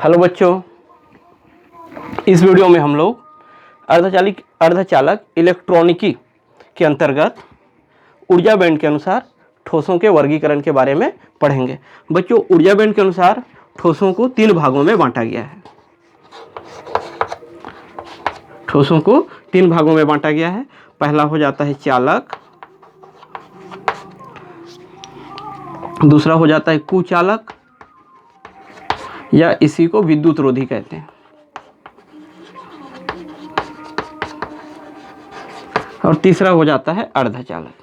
Hello बच्चों, इस video में हम लोग अर्धचालक इलेक्ट्रॉनिकी के अंतर्गत ऊर्जा बैंड के अनुसार ठोसों के वर्गीकरण के बारे में पढ़ेंगे। बच्चों, ऊर्जा बैंड के अनुसार ठोसों को 3 भागों में बांटा गया है। ठोसों को 3 भागों में बांटा गया है। पहला हो जाता है चालक, दूसरा हो जाता है कुचालक या इसी को विद्युत रोधी कहते हैं, और तीसरा हो जाता है अर्धचालक।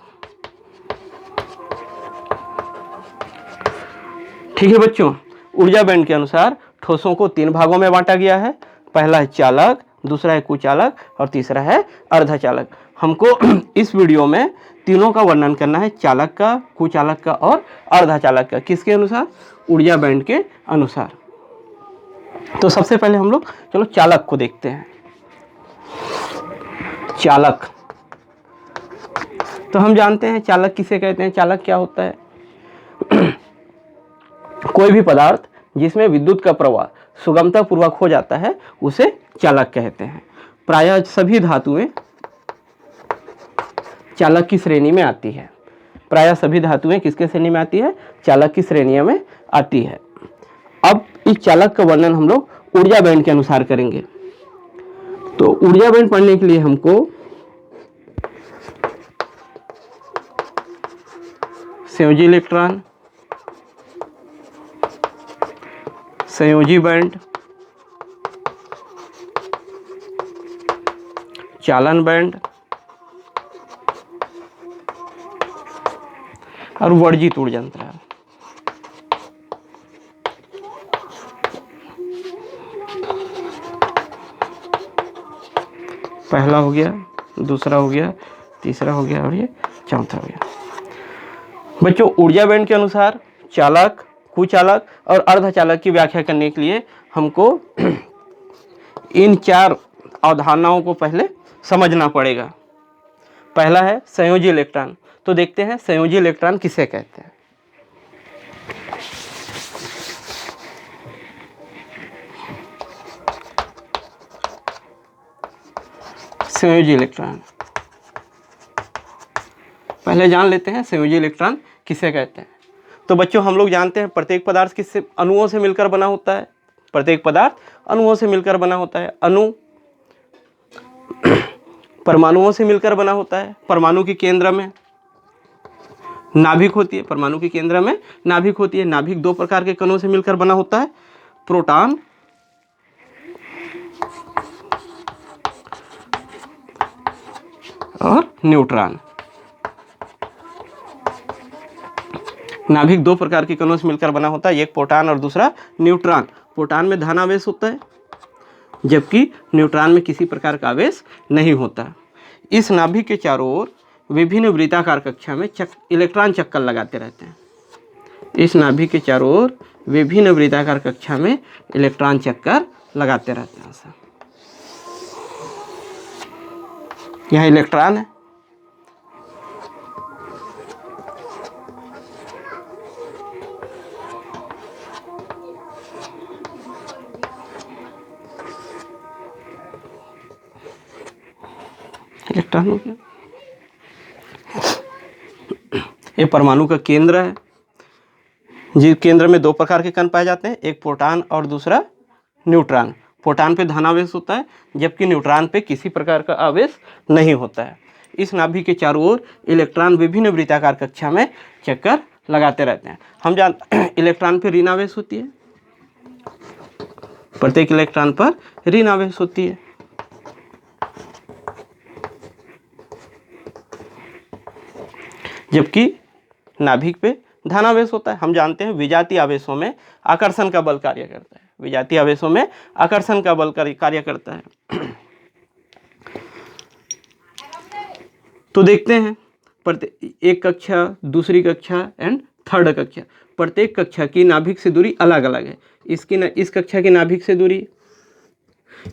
ठीक है बच्चों, ऊर्जा बैंड के अनुसार ठोसों को 3 भागों में बांटा गया है। पहला है चालक, दूसरा है कुचालक और तीसरा है अर्धचालक। हमको इस वीडियो में तीनों का वर्णन करना है, चालक का, कुचालक का और अर्धचालक का। किसके अनुसार? ऊर्जा बैंड के अनुसार। तो सबसे पहले हम लोग चलो चालक को देखते हैं। चालक, तो हम जानते हैं चालक किसे कहते हैं। चालक क्या होता है? कोई भी पदार्थ जिसमें विद्युत का प्रवाह सुगमता पूर्वक हो जाता है उसे चालक कहते हैं। प्रायः सभी धातुएं चालक की श्रेणी में आती है। प्रायः सभी धातुएं किसके श्रेणी में आती है? चालक की श्रेणी में आती है। अब इस चालक का वर्णन हम लोग ऊर्जा बैंड के अनुसार करेंगे। तो ऊर्जा बैंड पढ़ने के लिए हमको संयोजी इलेक्ट्रॉन, संयोजी बैंड, चालन बैंड और वर्जित ऊर्जा अंतराल। पहला हो गया, दूसरा हो गया, तीसरा हो गया और ये चौथा हो गया। बच्चों, ऊर्जा बैंड के अनुसार चालक, कुचालक और अर्धचालक की व्याख्या करने के लिए हमको इन 4 अवधारणाओं को पहले समझना पड़ेगा। पहला है संयोजी इलेक्ट्रॉन। तो देखते हैं संयोजी इलेक्ट्रॉन किसे कहते हैं। संयोजी इलेक्ट्रॉन पहले जान लेते हैं संयोजी इलेक्ट्रॉन किसे कहते हैं। तो बच्चों, हम लोग जानते हैं प्रत्येक पदार्थ किससे, अणुओं से मिलकर बना होता है। प्रत्येक पदार्थ अणुओं से मिलकर बना होता है। अणु परमाणुओं से मिलकर बना होता है। परमाणु के केंद्र में नाभिक होती है। परमाणु के केंद्र में नाभिक होती है। नाभिक 2 प्रकार के कणों से मिलकर बना होता है, प्रोटॉन और न्यूट्रॉन। नाभिक 2 प्रकार के कणों से मिलकर बना होता है, एक प्रोटॉन और दूसरा न्यूट्रॉन। प्रोटॉन में धनावेश होता है जबकि न्यूट्रॉन में किसी प्रकार का आवेश नहीं होता। इस नाभिक के चारों ओर विभिन्न वृत्ताकार कक्षा में इलेक्ट्रॉन चक्कर लगाते रहते हैं। इस नाभिक के चारों ओर विभिन्न वृत्ताकार कक्षा में इलेक्ट्रॉन चक्कर लगाते रहते हैं। यहाँ इलेक्ट्रॉन है, इलेक्ट्रॉन हो गया। ये परमाणु का केंद्र है, जिस केंद्र में 2 प्रकार के कण पाए जाते हैं, एक प्रोटॉन और दूसरा न्यूट्रॉन। प्रोटॉन पे धनावेश होता है जबकि न्यूट्रॉन पे किसी प्रकार का आवेश नहीं होता है। इस नाभिक के चारों ओर इलेक्ट्रॉन विभिन्न वृत्ताकार कक्षा में चक्कर लगाते रहते हैं। हम जानते हैं इलेक्ट्रॉन पे ऋण आवेश होती है। प्रत्येक इलेक्ट्रॉन पर ऋण आवेश होती है। जबकि नाभिक पे धनावेश होता है। हम जानते हैं विजातीय आवेशों में आकर्षण का बल कार्य करता है। विजातीय आवेशों में आकर्षण का बल कार्य करता है। तो देखते हैं एक कक्षा, दूसरी कक्षा एंड थर्ड कक्षा। प्रत्येक कक्षा की नाभिक से दूरी अलग अलग है। इस कक्षा की नाभिक से दूरी,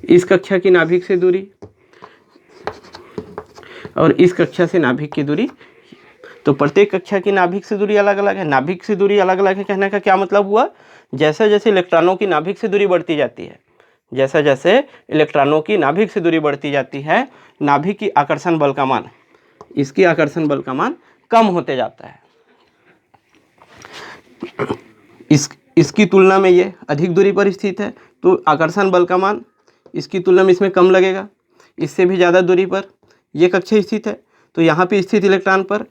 इस कक्षा की नाभिक से दूरी और इस कक्षा से नाभिक की दूरी। तो प्रत्येक कक्षा की नाभिक से दूरी अलग अलग है। नाभिक से दूरी अलग अलग है कहने का क्या मतलब हुआ, जैसे जैसे इलेक्ट्रॉनों की नाभिक से दूरी बढ़ती जाती है, जैसे जैसे इलेक्ट्रॉनों की नाभिक से दूरी बढ़ती जाती है, नाभिक की आकर्षण बल का मान, इसकी आकर्षण बल का मान कम होते जाता है। इसकी तुलना में ये अधिक दूरी पर स्थित है, तो आकर्षण बल का मान इसकी तुलना में इसमें कम लगेगा। इससे भी ज़्यादा दूरी पर ये कक्षा स्थित है, तो यहाँ पे स्थित इलेक्ट्रॉन पर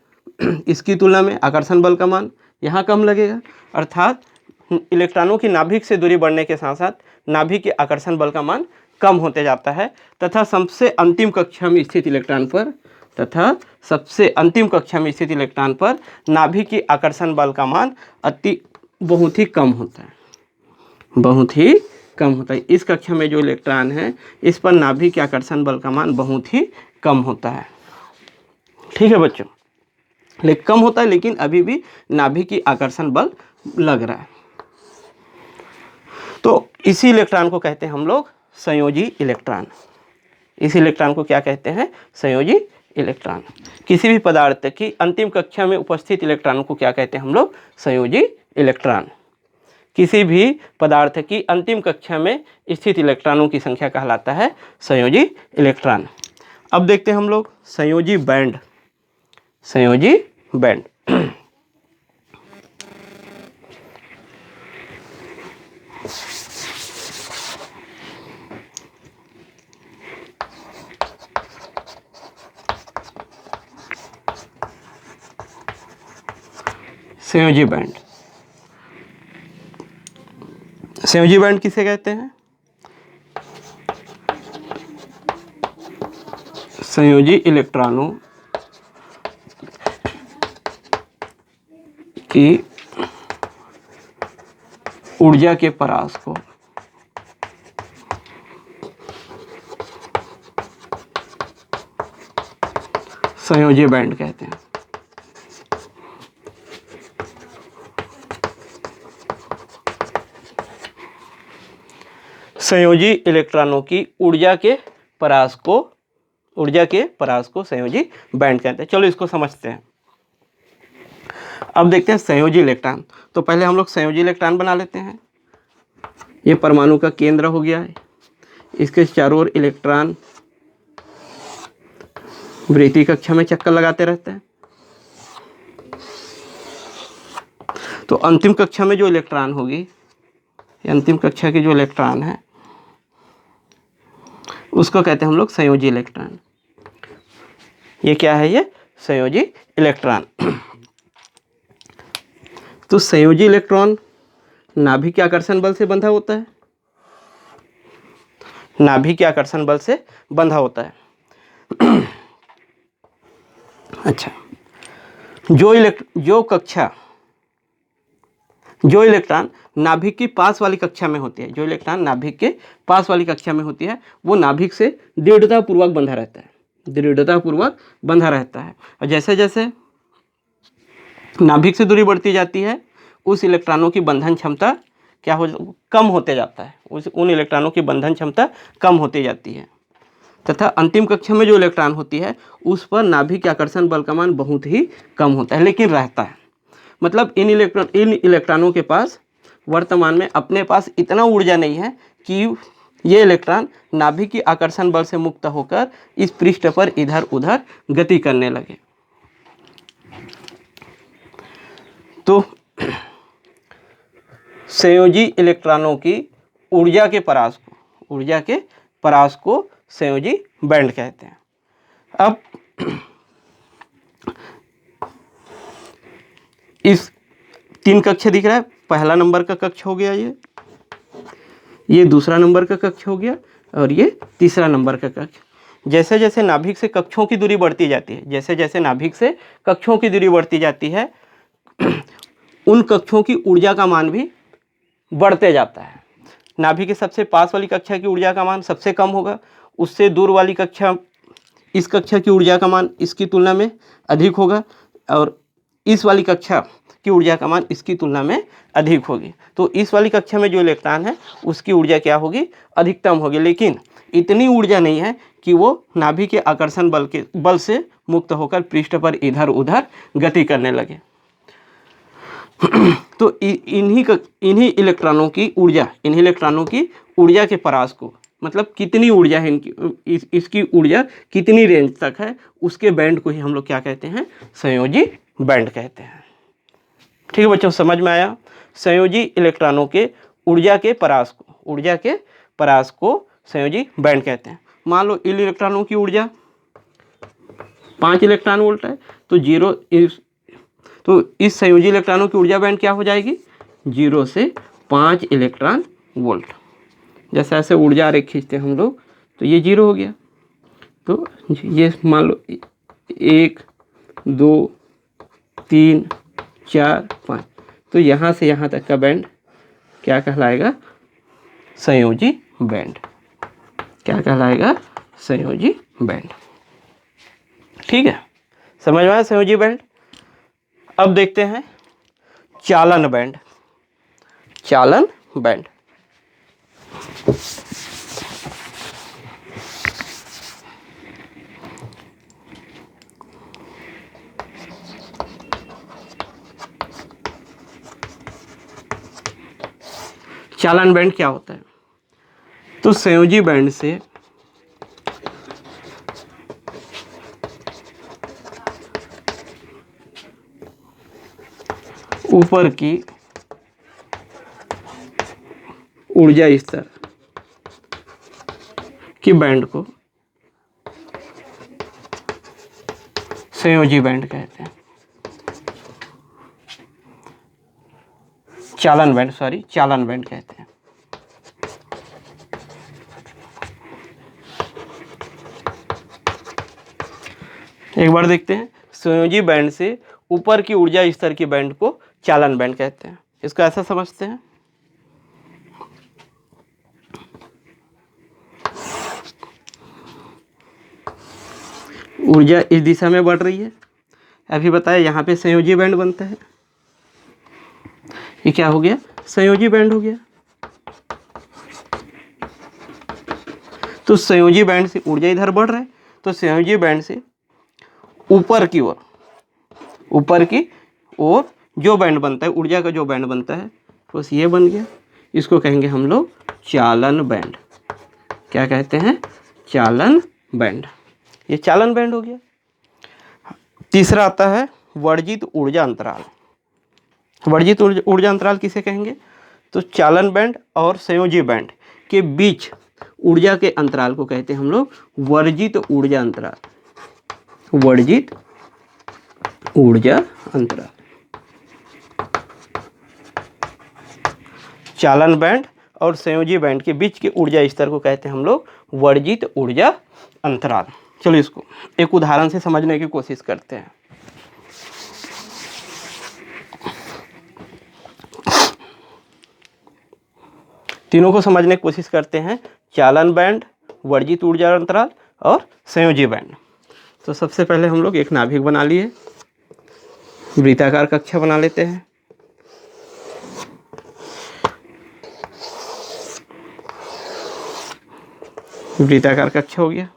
इसकी तुलना में आकर्षण बल का मान यहाँ कम लगेगा। अर्थात इलेक्ट्रॉनों की नाभिक से दूरी बढ़ने के साथ साथ नाभिक के आकर्षण बल का मान कम होते जाता है, तथा सबसे अंतिम कक्षा में स्थित इलेक्ट्रॉन पर नाभिक की आकर्षण बल का मान बहुत ही कम होता है, बहुत ही कम होता है। इस कक्षा में जो इलेक्ट्रॉन है इस पर नाभिक के आकर्षण बल का मान बहुत ही कम होता है। ठीक है बच्चों, लेकिन कम होता है, लेकिन अभी भी नाभिक की आकर्षण बल लग रहा है। तो इसी इलेक्ट्रॉन को कहते हैं हम लोग संयोजी इलेक्ट्रॉन। इस इलेक्ट्रॉन को क्या कहते हैं, संयोजी इलेक्ट्रॉन। किसी भी पदार्थ की अंतिम कक्षा में उपस्थित इलेक्ट्रॉनों को क्या कहते हैं हम लोग, संयोजी इलेक्ट्रॉन। किसी भी पदार्थ की अंतिम कक्षा में स्थित इलेक्ट्रॉनों की संख्या कहलाता है संयोजी इलेक्ट्रॉन। अब देखते हैं हम लोग संयोजी बैंड। संयोजी बैंड संयोजी बैंड, संयोजी बैंड किसे कहते हैं, संयोजी इलेक्ट्रॉनों की ऊर्जा के परास को संयोजी बैंड कहते हैं। संयोजी इलेक्ट्रॉनों की ऊर्जा के परास को संयोजी बैंड कहते हैं। चलो इसको समझते हैं। अब देखते हैं संयोजी इलेक्ट्रॉन। तो पहले हम लोग संयोजी इलेक्ट्रॉन बना लेते हैं। ये परमाणु का केंद्र हो गया है, इसके चारों ओर इलेक्ट्रॉन वृत्तीय कक्षा में चक्कर लगाते रहते हैं। तो अंतिम कक्षा में जो इलेक्ट्रॉन होगी, अंतिम कक्षा की जो इलेक्ट्रॉन है उसको कहते हैं हम लोग संयोजी इलेक्ट्रॉन। ये क्या है, ये संयोजी इलेक्ट्रॉन। तो संयोजी इलेक्ट्रॉन नाभिक के आकर्षण बल से बंधा होता है, नाभिक के आकर्षण बल से बंधा होता है। अच्छा, जो इलेक्ट्रॉन नाभिक की पास वाली कक्षा में होती है, जो इलेक्ट्रॉन नाभिक के पास वाली कक्षा में होती है, वो नाभिक से दृढ़तापूर्वक बंधा रहता है, दृढ़तापूर्वक बंधा रहता है। और जैसे जैसे नाभिक से दूरी बढ़ती जाती है, उस इलेक्ट्रॉनों की बंधन क्षमता कम होते जाता है, उन इलेक्ट्रॉनों की बंधन क्षमता कम होती जाती है। तथा अंतिम कक्षा में जो इलेक्ट्रॉन होती है उस पर नाभिक के आकर्षण बल का मान बहुत ही कम होता है, लेकिन रहता है। मतलब इन इलेक्ट्रॉनों के पास वर्तमान में अपने पास इतना ऊर्जा नहीं है कि ये इलेक्ट्रॉन नाभिक की आकर्षण बल से मुक्त होकर इस पृष्ठ पर इधर उधर गति करने लगे। तो संयोजी इलेक्ट्रॉनों की ऊर्जा के परास को संयोजी बैंड कहते हैं। अब इस 3 कक्ष दिख रहा है, पहला नंबर का कक्ष हो गया, ये दूसरा नंबर का कक्ष हो गया, और ये तीसरा नंबर का कक्ष। जैसे जैसे नाभिक से कक्षों की दूरी बढ़ती जाती है, जैसे जैसे नाभिक से कक्षों की दूरी बढ़ती जाती है, उन कक्षों की ऊर्जा का मान भी बढ़ते जाता है। नाभिक के सबसे पास वाली कक्षा की ऊर्जा का मान सबसे कम होगा, उससे दूर वाली कक्षा, इस कक्षा की ऊर्जा का मान इसकी तुलना में अधिक होगा, और इस वाली कक्षा की ऊर्जा का मान इसकी तुलना में अधिक होगी। तो इस वाली कक्षा में जो इलेक्ट्रॉन है उसकी ऊर्जा क्या होगी, अधिकतम होगी, लेकिन इतनी ऊर्जा नहीं है कि वो नाभिक के आकर्षण बल से मुक्त होकर पृष्ठ पर इधर उधर गति करने लगे। तो इन्हीं इलेक्ट्रॉनों की ऊर्जा के परास को, मतलब कितनी ऊर्जा है इनकी, इसकी ऊर्जा कितनी रेंज तक है, उसके बैंड को ही हम लोग क्या कहते हैं, संयोजी बैंड कहते हैं। ठीक है बच्चों, समझ में आया। संयोजी इलेक्ट्रॉनों के ऊर्जा के परास को संयोजी बैंड कहते हैं। मान लो इन इलेक्ट्रॉनों की ऊर्जा 5 इलेक्ट्रॉन वोल्ट है, तो इस संयोजी इलेक्ट्रॉनों की ऊर्जा बैंड क्या हो जाएगी, 0 से 5 इलेक्ट्रॉन वोल्ट। जैसे ऐसे ऊर्जा आरेख खींचते हैं हम लोग, तो ये 0 हो गया, तो ये मान लो 1 2 3 4 5, तो यहाँ से यहाँ तक का बैंड क्या कहलाएगा, संयोजी बैंड। क्या कहलाएगा, संयोजी बैंड। ठीक है, समझ में आया संयोजी बैंड। अब देखते हैं चालन बैंड। चालन बैंड, चालन बैंड क्या होता है, तो संयोजी बैंड से ऊपर की ऊर्जा स्तर की बैंड को संयोजी बैंड कहते हैं। चालन बैंड कहते हैं। एक बार देखते हैं, संयोजी बैंड से ऊपर की ऊर्जा स्तर की बैंड को चालन बैंड कहते हैं। इसको ऐसा समझते हैं, ऊर्जा इस दिशा में बढ़ रही है। अभी बताया यहाँ पे संयोजी बैंड बनता है, ये क्या हो गया, संयोजी बैंड हो गया। तो संयोजी बैंड से ऊर्जा इधर बढ़ रहा है, तो संयोजी बैंड से ऊपर की ओर जो बैंड बनता है, ऊर्जा का जो बैंड बनता है, बस ये बन गया। इसको कहेंगे हम लोग चालन बैंड। क्या कहते हैं, चालन बैंड। ये चालन बैंड हो गया। तीसरा आता है वर्जित ऊर्जा अंतराल। वर्जित ऊर्जा अंतराल किसे कहेंगे, तो चालन बैंड और संयोजी बैंड के बीच ऊर्जा के अंतराल को कहते हैं हम लोग वर्जित ऊर्जा अंतराल। वर्जित ऊर्जा अंतराल। चालन बैंड और संयोजी बैंड के बीच के ऊर्जा स्तर को कहते हैं हम लोग वर्जित ऊर्जा अंतराल। चलो इसको एक उदाहरण से समझने की कोशिश करते हैं। तीनों को समझने की कोशिश करते हैं, चालन बैंड, वर्जित ऊर्जा अंतराल और संयोजी बैंड। तो सबसे पहले हम लोग एक नाभिक बना लिए, वृत्ताकार कक्षा बना लेते हैं। वृत्ताकार कक्षा हो गया।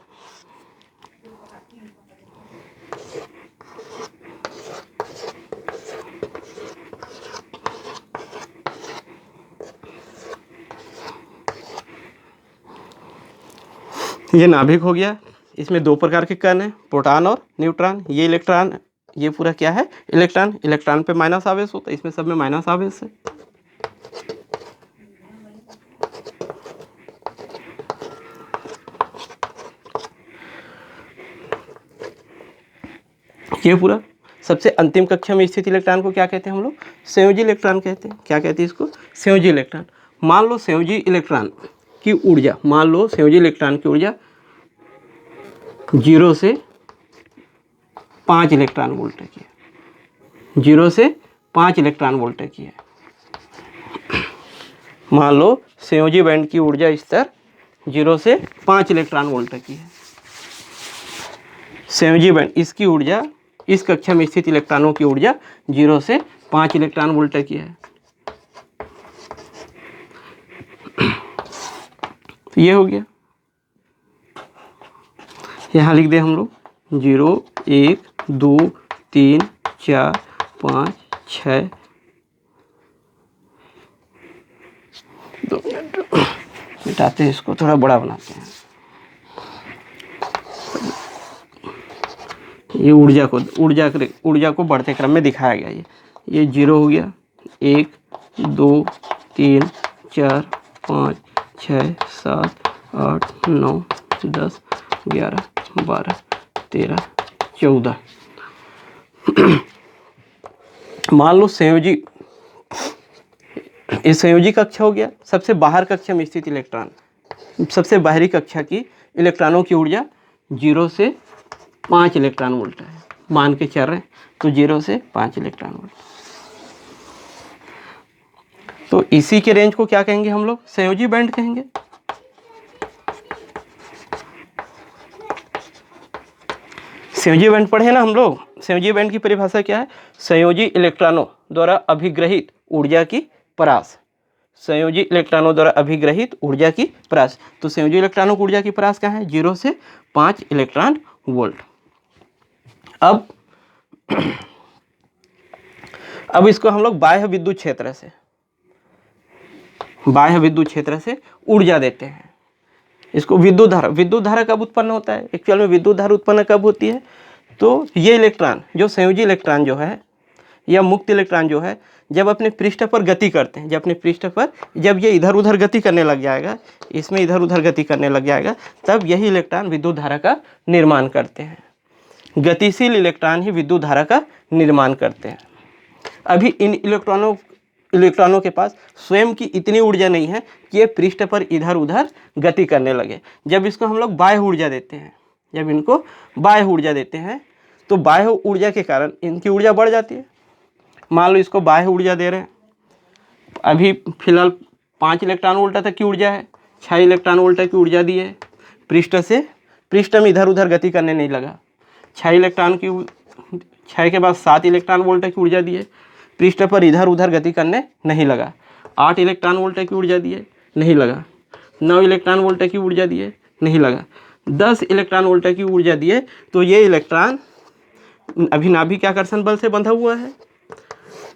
ये नाभिक हो गया। इसमें 2 प्रकार के कण हैं, प्रोटॉन और न्यूट्रॉन। ये इलेक्ट्रॉन, ये पूरा क्या है, इलेक्ट्रॉन। इलेक्ट्रॉन पे माइनस आवेश होता है, इसमें सब में माइनस आवेश है। ये पूरा सबसे अंतिम कक्षा में स्थित इलेक्ट्रॉन को क्या कहते हैं हम लोग, संयोजी इलेक्ट्रॉन कहते हैं। क्या कहते हैं इसको, संयोजी इलेक्ट्रॉन। मान लो संयोजी इलेक्ट्रॉन की ऊर्जा, 0 से 5 इलेक्ट्रॉन वोल्ट की है। 0 से 5 इलेक्ट्रॉन वोल्ट की है। मान लो संयोजी बैंड की ऊर्जा स्तर 0 से 5 इलेक्ट्रॉन वोल्ट की है। संयोजी बैंड, इसकी ऊर्जा, इस कक्षा में स्थित इलेक्ट्रॉनों की ऊर्जा 0 से 5 इलेक्ट्रॉन वोल्ट की है। तो ये हो गया। यहाँ लिख दे हम लोग 0 1 2 3 4 5 6 2 मिनट मिटाते हैं, इसको थोड़ा बड़ा बनाते हैं। ये ऊर्जा को बढ़ते क्रम में दिखाया गया। ये 0 हो गया, 1 2 3 4 5 6 7 8 9 10 11 12 13 14। मान लो संयोजी, ये संयोजी कक्षा हो गया। सबसे बाहर कक्षा में स्थित इलेक्ट्रॉन, सबसे बाहरी कक्षा की इलेक्ट्रॉनों की ऊर्जा 0 से 5 इलेक्ट्रॉन वोल्ट है, मान के चल रहे हैं। तो 0 से 5 इलेक्ट्रॉन वोल्ट, तो इसी के रेंज को क्या कहेंगे हम लोग? संयोजी बैंड कहेंगे। संयोजी बैंड पढ़े ना हम लोग। संयोजी बैंड की परिभाषा क्या है? संयोजी इलेक्ट्रॉनों द्वारा अभिग्रहित ऊर्जा की परास। संयोजी इलेक्ट्रॉनों द्वारा अभिग्रहित ऊर्जा की परास। तो संयोजी इलेक्ट्रॉनों की ऊर्जा की परास क्या है? 0 से 5 इलेक्ट्रॉन वोल्ट। अब इसको हम लोग बाह्य विद्युत क्षेत्र से ऊर्जा देते हैं। इसको विद्युत धारा कब उत्पन्न होता है? एक्चुअल में विद्युत धारा उत्पन्न कब होती है? तो ये इलेक्ट्रॉन, जो संयोजी इलेक्ट्रॉन जो है या मुक्त इलेक्ट्रॉन जो है, जब अपने पृष्ठ पर गति करते हैं, जब ये इधर उधर गति करने लग जाएगा, इसमें इधर उधर गति करने लग जाएगा, तब यही इलेक्ट्रॉन विद्युत धारा का निर्माण करते हैं। गतिशील इलेक्ट्रॉन ही विद्युत धारा का निर्माण करते हैं। अभी इन इलेक्ट्रॉनों के पास स्वयं की इतनी ऊर्जा नहीं है कि ये पृष्ठ पर इधर उधर गति करने लगे। जब इसको हम लोग बाह्य ऊर्जा देते हैं, तो बाह्य ऊर्जा के कारण इनकी ऊर्जा बढ़ जाती है। मान लो इसको बाह्य ऊर्जा दे रहे हैं, अभी फिलहाल 5 इलेक्ट्रॉन वोल्ट तक की ऊर्जा है, 6 इलेक्ट्रॉन वोल्ट की ऊर्जा दी है। पृष्ठ में इधर उधर गति करने नहीं लगा। 6 के बाद 7 इलेक्ट्रॉन वोल्ट की ऊर्जा दी है, पृष्ठ पर इधर उधर गति करने नहीं लगा। 8 इलेक्ट्रॉन वोल्ट की ऊर्जा दी है, नहीं लगा। 9 इलेक्ट्रॉन वोल्ट की ऊर्जा दी है, नहीं लगा। 10 इलेक्ट्रॉन वोल्ट की ऊर्जा दी है, तो ये इलेक्ट्रॉन अभी नाभिक के आकर्षण बल से बंधा हुआ है।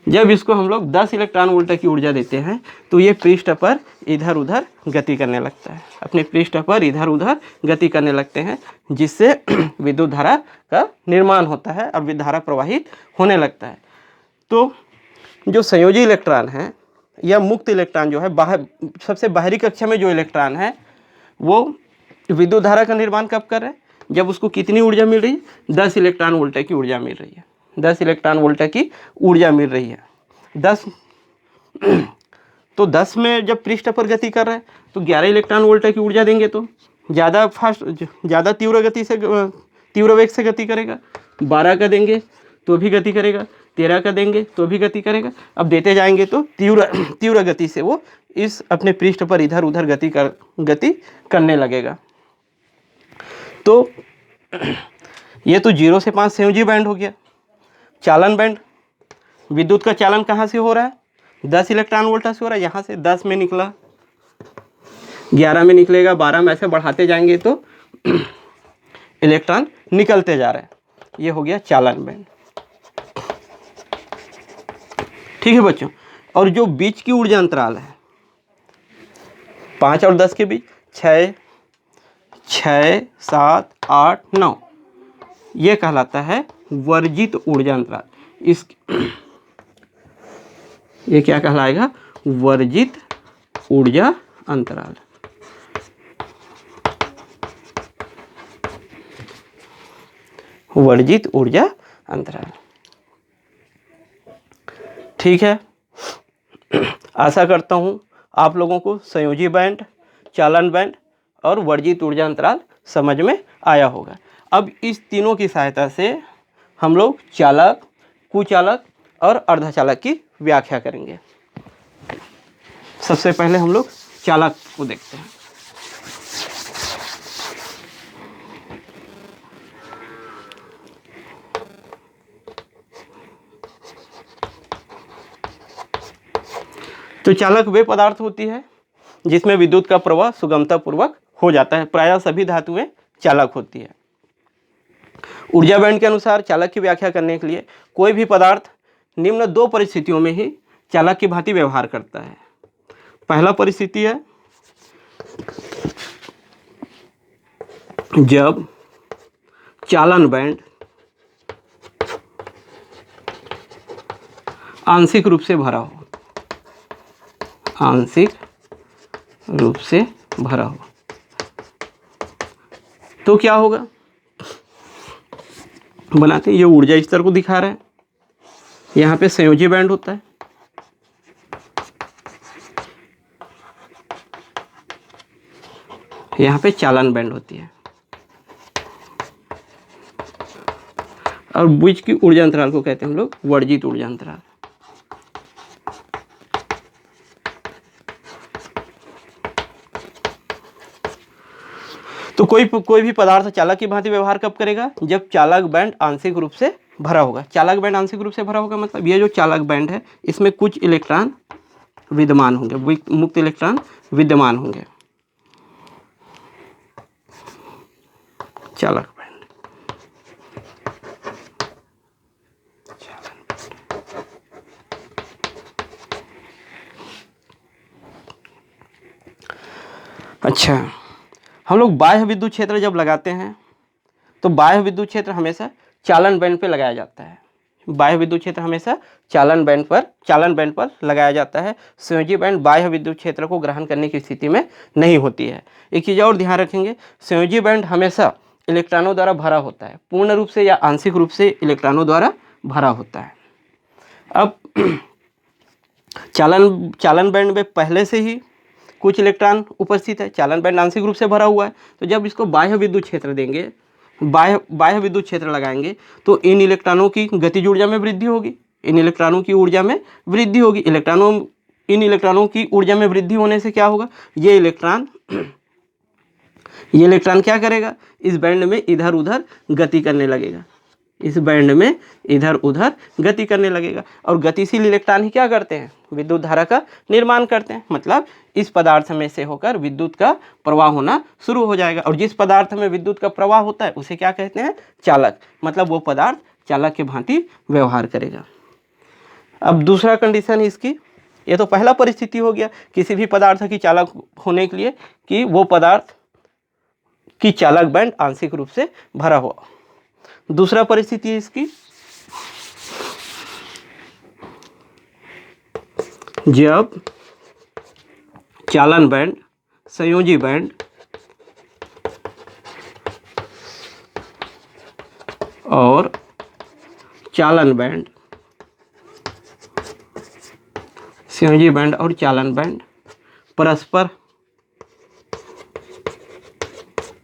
जब इसको हम लोग 10 इलेक्ट्रॉन वोल्ट की ऊर्जा देते हैं, तो ये पृष्ठ पर इधर उधर गति करने लगता है, अपने पृष्ठ पर इधर उधर गति करने लगते हैं, जिससे विद्युत धारा का निर्माण होता है और विद्युत धारा प्रवाहित होने लगता है। तो जो संयोजी इलेक्ट्रॉन है या मुक्त इलेक्ट्रॉन जो है, सबसे बाहरी कक्षा में जो इलेक्ट्रॉन है, वो विद्युत धारा का निर्माण कब कर रहे हैं? जब उसको कितनी ऊर्जा मिल रही है? 10 इलेक्ट्रॉन वोल्ट की ऊर्जा मिल रही है। 10 इलेक्ट्रॉन वोल्ट की ऊर्जा मिल रही है। 10 में जब पृष्ठ पर गति कर रहा है, तो 11 इलेक्ट्रॉन वोल्ट की ऊर्जा देंगे तो ज़्यादा तीव्र वेग से गति करेगा। 12 का देंगे तो भी गति करेगा, 13 का देंगे तो भी गति करेगा। अब देते जाएंगे तो तीव्र गति से वो इस अपने पृष्ठ पर इधर उधर गति करने लगेगा। तो ये तो 0 से 5 संयोजी बैंड हो गया। चालन बैंड, विद्युत का चालन कहाँ से हो रहा है? 10 इलेक्ट्रॉन वोल्ट से हो रहा है। यहाँ से 10 में निकला, 11 में निकलेगा, 12 में, ऐसे बढ़ाते जाएंगे तो इलेक्ट्रॉन निकलते जा रहे हैं। ये हो गया चालन बैंड। ठीक है बच्चों। और जो बीच की ऊर्जा अंतराल है 5 और 10 के बीच, 6 7 8 9, ये कहलाता है वर्जित ऊर्जा अंतराल। ये क्या कहलाएगा? वर्जित ऊर्जा अंतराल। वर्जित ऊर्जा अंतराल। ठीक है, आशा करता हूँ आप लोगों को संयोजी बैंड, चालन बैंड और वर्जित ऊर्जा अंतराल समझ में आया होगा। अब इस तीनों की सहायता से हम लोग चालक, कुचालक और अर्धचालक की व्याख्या करेंगे। सबसे पहले हम लोग चालक को देखते हैं। तो चालक वे पदार्थ होती है जिसमें विद्युत का प्रवाह सुगमता पूर्वक हो जाता है। प्रायः सभी धातुएं चालक होती है। ऊर्जा बैंड के अनुसार चालक की व्याख्या करने के लिए कोई भी पदार्थ निम्न दो परिस्थितियों में ही चालक की भांति व्यवहार करता है। पहला परिस्थिति है जब चालन बैंड आंशिक रूप से भरा हो, आंशिक रूप से भरा हो, तो क्या होगा, बनाते हैं। ये ऊर्जा स्तर को दिखा रहा है, यहाँ पे संयोजी बैंड होता है, यहाँ पे चालन बैंड होती है, और बीच की ऊर्जा अंतराल को कहते हैं हम लोग वर्जित ऊर्जा अंतराल। तो कोई भी पदार्थ चालक की भांति व्यवहार कब करेगा, जब चालक बैंड आंशिक रूप से भरा होगा। चालक बैंड आंशिक रूप से भरा होगा मतलब ये जो चालक बैंड है इसमें कुछ इलेक्ट्रॉन विद्यमान होंगे, मुक्त इलेक्ट्रॉन विद्यमान होंगे। चालक बैंड, अच्छा, हम लोग बाह्य विद्युत क्षेत्र जब लगाते हैं तो बाह्य विद्युत क्षेत्र हमेशा चालन बैंड पे लगाया जाता है। बाह्य विद्युत क्षेत्र हमेशा चालन बैंड पर लगाया जाता है। संयोजी बैंड बाह्य विद्युत क्षेत्र को ग्रहण करने की स्थिति में नहीं होती है। एक चीज़ और ध्यान रखेंगे, संयोजी बैंड हमेशा इलेक्ट्रॉनों द्वारा भरा होता है, पूर्ण रूप से या आंशिक रूप से इलेक्ट्रॉनों द्वारा भरा होता है। अब चालन बैंड में पहले से ही कुछ इलेक्ट्रॉन उपस्थित है, चालन बैंड आंशिक रूप से भरा हुआ है, तो जब इसको बाह्य विद्युत क्षेत्र देंगे, बाह्य विद्युत क्षेत्र लगाएंगे तो इन इलेक्ट्रॉनों की गतिज ऊर्जा में वृद्धि होगी, इन इलेक्ट्रॉनों की ऊर्जा में वृद्धि होगी। इन इलेक्ट्रॉनों की ऊर्जा में वृद्धि होने से क्या होगा, ये इलेक्ट्रॉन क्या करेगा, इस बैंड में इधर उधर गति करने लगेगा, इस बैंड में इधर उधर गति करने लगेगा। और गतिशील इलेक्ट्रॉन ही क्या करते हैं, विद्युत धारा का निर्माण करते हैं। मतलब इस पदार्थ में से होकर विद्युत का प्रवाह होना शुरू हो जाएगा, और जिस पदार्थ में विद्युत का प्रवाह होता है उसे क्या कहते हैं, चालक। मतलब वो पदार्थ चालक की भांति व्यवहार करेगा। अब दूसरा कंडीशन इसकी, ये तो पहला परिस्थिति हो गया किसी भी पदार्थ की चालक होने के लिए कि वो पदार्थ की चालक बैंड आंशिक रूप से भरा हुआ। दूसरा परिस्थिति है इसकी, जब चालन बैंड, संयोजी बैंड और चालन बैंड, संयोजी बैंड और चालन बैंड परस्पर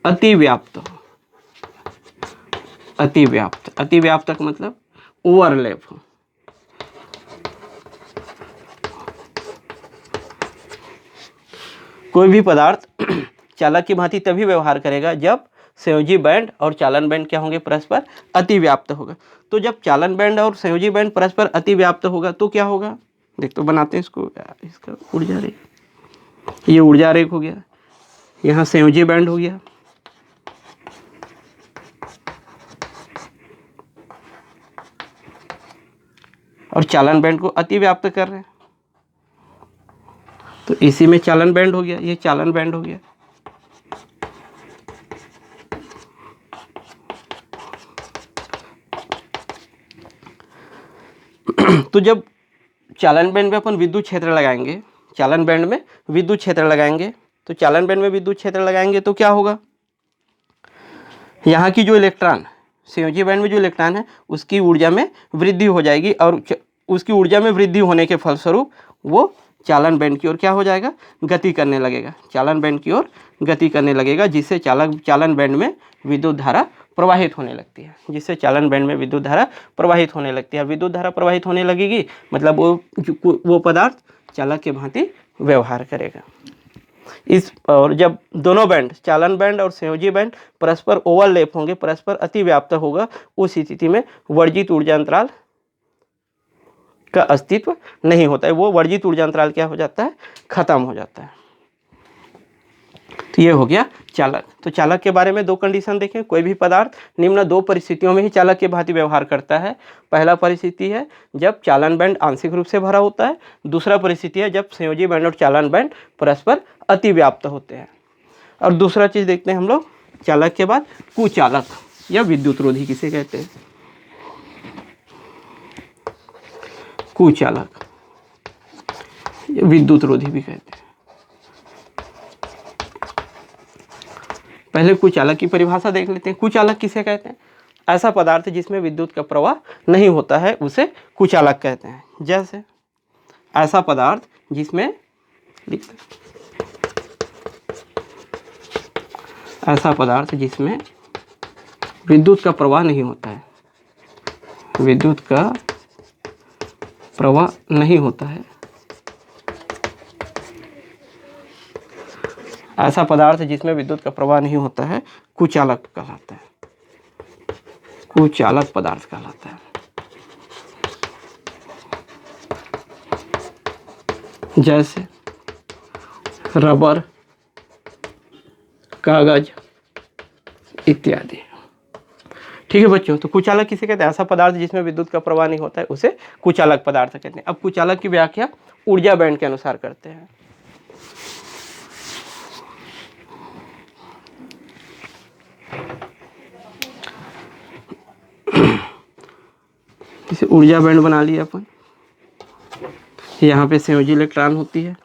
अतिव्याप्त हो। अतिव्याप्तक मतलब ओवरलैप हो। कोई भी पदार्थ चालक की भांति तभी व्यवहार करेगा जब संयोजी बैंड और चालन बैंड क्या होंगे, परस्पर अतिव्याप्त होगा। तो जब चालन बैंड और संयोजी बैंड परस्पर अतिव्याप्त होगा तो क्या होगा, देख तो बनाते हैं इसको, इसका ऊर्जा रेख, ये ऊर्जा रेख हो गया, यहाँ संयोजी बैंड हो गया, और चालन बैंड को अतिव्याप्त कर रहे हैं, तो इसी में चालन बैंड हो गया, ये चालन बैंड हो गया। तो जब चालन बैंड में अपन विद्युत क्षेत्र लगाएंगे, चालन बैंड में विद्युत क्षेत्र लगाएंगे, तो चालन बैंड में विद्युत क्षेत्र लगाएंगे तो क्या होगा, यहाँ की जो इलेक्ट्रॉन, संयोजी बैंड में जो इलेक्ट्रॉन है उसकी ऊर्जा में वृद्धि हो जाएगी, और उसकी ऊर्जा में वृद्धि होने के फलस्वरूप वो चालन बैंड की ओर क्या हो जाएगा, गति करने लगेगा, चालन बैंड की ओर गति करने लगेगा, जिससे चालन बैंड में विद्युत धारा प्रवाहित होने लगती है, जिससे चालन बैंड में विद्युत धारा प्रवाहित होने लगती है। विद्युत धारा प्रवाहित होने लगेगी मतलब वो पदार्थ चालक के भांति व्यवहार करेगा। और जब दोनों बैंड, चालन बैंड और संयोजी बैंड परस्पर ओवरलैप होंगे, परस्पर अतिव्याप्त होगा, उस स्थिति में वर्जित ऊर्जा अंतराल का अस्तित्व नहीं होता है। वो वर्जित ऊर्जा अंतराल क्या हो जाता है, खत्म हो जाता है। तो ये हो गया चालक। तो चालक के बारे में दो कंडीशन देखें। कोई भी पदार्थ निम्न दो परिस्थितियों में ही चालक के भांति व्यवहार करता है। पहला परिस्थिति है जब चालन बैंड आंशिक रूप से भरा होता है। दूसरा परिस्थिति है जब संयोजी बैंड और चालन बैंड परस्पर अतिव्याप्त होते हैं। और दूसरा चीज देखते हैं हम लोग चालक के बाद, कुचालक या विद्युत रोधी किसे कहते हैं। कुचालक विद्युत रोधी भी कहते हैं। पहले कुचालक की परिभाषा देख लेते हैं। कुचालक किसे कहते हैं? ऐसा पदार्थ जिसमें विद्युत का प्रवाह नहीं होता है उसे कुचालक कहते हैं। जैसे ऐसा पदार्थ जिसमें, ऐसा पदार्थ जिसमें विद्युत का प्रवाह नहीं होता है, विद्युत का प्रवाह नहीं होता है, ऐसा पदार्थ जिसमें विद्युत का प्रवाह नहीं होता है कुचालक कहलाता है, कुचालक पदार्थ कहलाता है। जैसे रबर, कागज इत्यादि। ठीक है बच्चों, तो कुचालक किसे कहते हैं? ऐसा पदार्थ जिसमें विद्युत का प्रवाह नहीं होता है उसे कुचालक पदार्थ कहते हैं। अब कुचालक की व्याख्या ऊर्जा बैंड के अनुसार करते हैं। इसे ऊर्जा बैंड बना लिया अपन। यहाँ पे संयोजी इलेक्ट्रॉन होती है,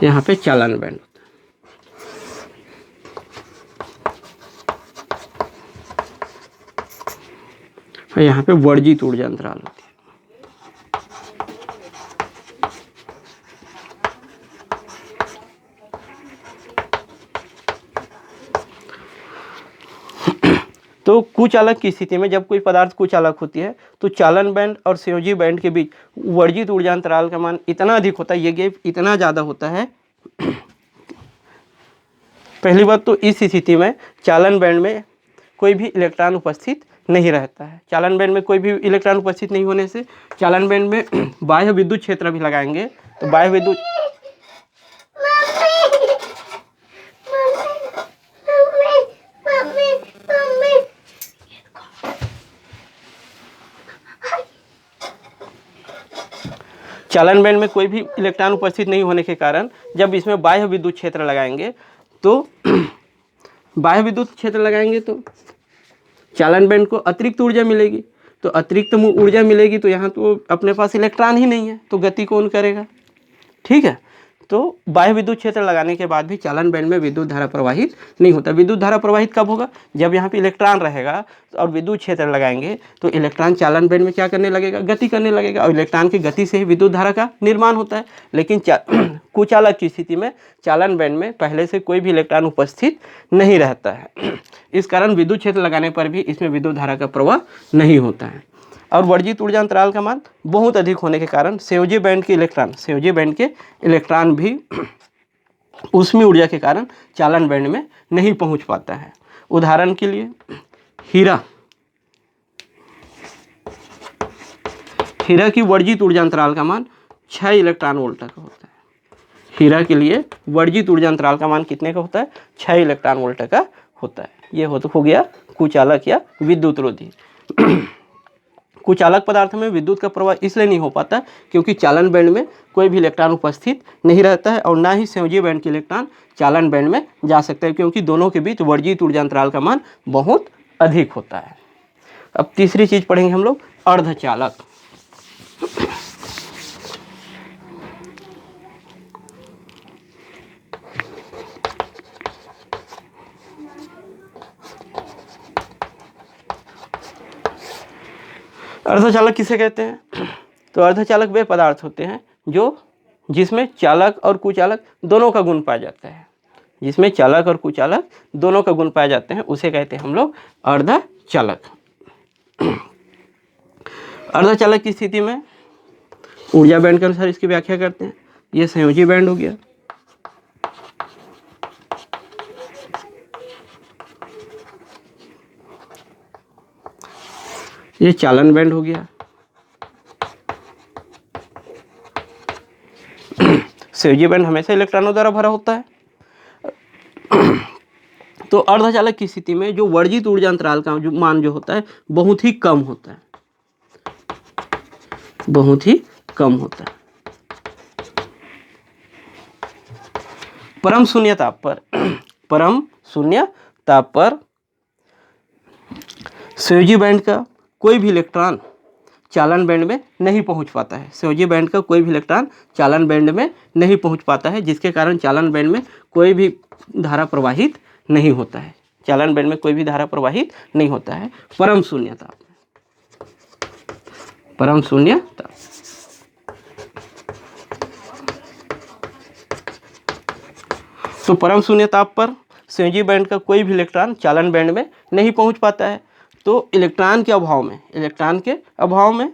यहाँ पे चालन बैंड होता है और यहाँ पे वर्जित ऊर्जा अंतराल होती है। तो कुचालक की स्थिति में जब कोई पदार्थ कुचालक होती है तो चालन बैंड और संयोजी बैंड के बीच वर्जित ऊर्जा अंतराल का मान इतना अधिक होता है, ये गैप इतना ज़्यादा होता है। पहली बात तो इस स्थिति में चालन बैंड में कोई भी इलेक्ट्रॉन उपस्थित नहीं रहता है। चालन बैंड में कोई भी इलेक्ट्रॉन उपस्थित नहीं होने से चालन बैंड में बाह्य विद्युत क्षेत्र भी लगाएंगे तो बाह्य विद्युत चालन बैंड में कोई भी इलेक्ट्रॉन उपस्थित नहीं होने के कारण जब इसमें बाह्य विद्युत क्षेत्र लगाएंगे तो बाह्य विद्युत क्षेत्र लगाएंगे तो चालन बैंड को अतिरिक्त ऊर्जा मिलेगी। तो अतिरिक्त ऊर्जा मिलेगी तो यहाँ तो अपने पास इलेक्ट्रॉन ही नहीं है, तो गति कौन करेगा? ठीक है, तो बाह्य विद्युत क्षेत्र लगाने के बाद भी चालन बैंड में विद्युत धारा प्रवाहित नहीं होता। विद्युत धारा प्रवाहित कब होगा? जब यहाँ पे इलेक्ट्रॉन रहेगा और विद्युत क्षेत्र लगाएंगे तो इलेक्ट्रॉन चालन बैंड में क्या करने लगेगा? गति करने लगेगा और इलेक्ट्रॉन की गति से ही विद्युत धारा का निर्माण होता है। लेकिन कुचालक की स्थिति में चालन बैंड में पहले से कोई भी इलेक्ट्रॉन उपस्थित नहीं रहता है, इस कारण विद्युत क्षेत्र लगाने पर भी इसमें विद्युत धारा का प्रवाह नहीं होता है। और वर्जित ऊर्जा अंतराल का मान बहुत अधिक होने के कारण संयोजी बैंड के इलेक्ट्रॉन भी ऊष्मीय ऊर्जा के कारण चालन बैंड में नहीं पहुंच पाता है। उदाहरण के लिए हीरा की वर्जित ऊर्जा अंतराल का मान 6 इलेक्ट्रॉन वोल्ट का होता है। हीरा के लिए वर्जित ऊर्जा अंतराल का मान कितने का होता है? 6 इलेक्ट्रॉन वोल्ट का होता है। ये हो गया कुचालक या विद्युत रोधी। कुचालक पदार्थ में विद्युत का प्रवाह इसलिए नहीं हो पाता क्योंकि चालन बैंड में कोई भी इलेक्ट्रॉन उपस्थित नहीं रहता है और ना ही संयोजी बैंड के इलेक्ट्रॉन चालन बैंड में जा सकते हैं, क्योंकि दोनों के बीच वर्जित ऊर्जा अंतराल का मान बहुत अधिक होता है। अब तीसरी चीज पढ़ेंगे हम लोग, अर्धचालक। अर्धचालक किसे कहते हैं? तो अर्धचालक वे पदार्थ होते हैं जिसमें चालक और कुचालक दोनों का गुण पाया जाता है। जिसमें चालक और कुचालक दोनों का गुण पाए जाते हैं उसे कहते हैं हम लोग अर्धचालक। अर्धचालक की स्थिति में ऊर्जा बैंड के अनुसार इसकी व्याख्या करते हैं। ये संयोजी बैंड हो गया, ये चालन बैंड हो गया संयोजी बैंड हमेशा इलेक्ट्रॉनों द्वारा भरा होता है। तो अर्धचालक की स्थिति में जो वर्जित ऊर्जा अंतराल का जो मान जो होता है बहुत ही कम होता है, बहुत ही कम होता है। परम शून्य ताप पर, परम शून्य ताप पर संयोजी बैंड का कोई भी इलेक्ट्रॉन चालन बैंड में नहीं पहुंच पाता है। संयोजी बैंड का कोई भी इलेक्ट्रॉन चालन बैंड में नहीं पहुंच पाता है, जिसके कारण चालन बैंड में कोई भी धारा प्रवाहित नहीं होता है। चालन बैंड में कोई भी धारा प्रवाहित नहीं होता है परम शून्य ताप में, परम शून्य ताप। तो परम शून्य ताप पर संयोजी बैंड का कोई भी इलेक्ट्रॉन चालन बैंड में नहीं पहुंच पाता है। तो इलेक्ट्रॉन के अभाव में, इलेक्ट्रॉन के अभाव में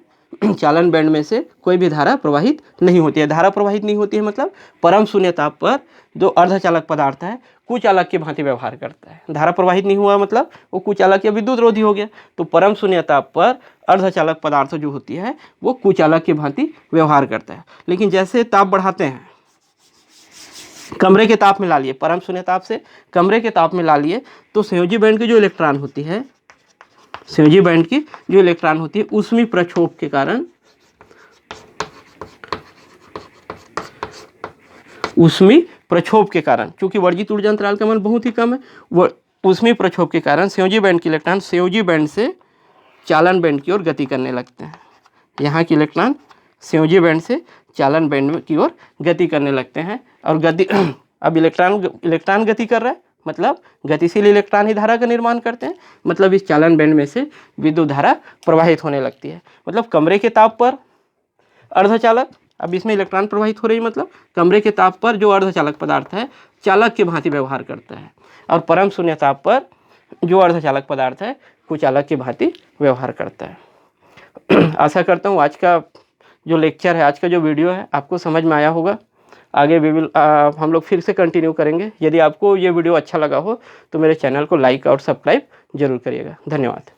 चालन बैंड में से कोई भी धारा प्रवाहित नहीं होती है। धारा प्रवाहित नहीं होती है मतलब परम शून्य ताप पर जो अर्धचालक पदार्थ है कुचालक की भांति व्यवहार करता है। धारा प्रवाहित नहीं हुआ मतलब वो कुचालक या विद्युत रोधी हो गया। तो परम शून्य ताप पर अर्धचालक पदार्थ जो होती है वो कुचालक की भांति व्यवहार करता है। लेकिन जैसे ताप बढ़ाते हैं, कमरे के ताप में ला लिए, परम शून्य ताप से कमरे के ताप में ला लिए, तो संयोजी बैंड की जो इलेक्ट्रॉन होती है, संयोजी बैंड की जो इलेक्ट्रॉन होती है ऊष्मीय प्रक्षोभ के कारण, ऊष्मीय प्रक्षोभ के कारण, चूंकि वर्जित ऊर्जा अंतराल का मान बहुत ही कम है, वो ऊष्मीय प्रक्षोभ के कारण संयोजी बैंड के इलेक्ट्रॉन संयोजी बैंड से चालन बैंड की ओर गति करने लगते हैं। यहाँ के इलेक्ट्रॉन संयोजी बैंड से चालन बैंड की ओर गति करने लगते हैं। और गति अब इलेक्ट्रॉन गति कर रहा है मतलब गतिशील इलेक्ट्रॉन ही धारा का निर्माण करते हैं, मतलब इस चालन बैंड में से विद्युत धारा प्रवाहित होने लगती है। मतलब कमरे के ताप पर अर्धचालक, अब इसमें इलेक्ट्रॉन प्रवाहित हो रही है, मतलब कमरे के ताप पर जो अर्धचालक पदार्थ है चालक की भांति व्यवहार करता है, और परम शून्य ताप पर जो अर्धचालक पदार्थ है कुचालक की भांति व्यवहार करता है। आशा करता हूँ आज का जो लेक्चर है, आज का जो वीडियो है आपको समझ में आया होगा। आगे हम लोग फिर से कंटिन्यू करेंगे। यदि आपको ये वीडियो अच्छा लगा हो तो मेरे चैनल को लाइक और सब्सक्राइब जरूर करिएगा। धन्यवाद।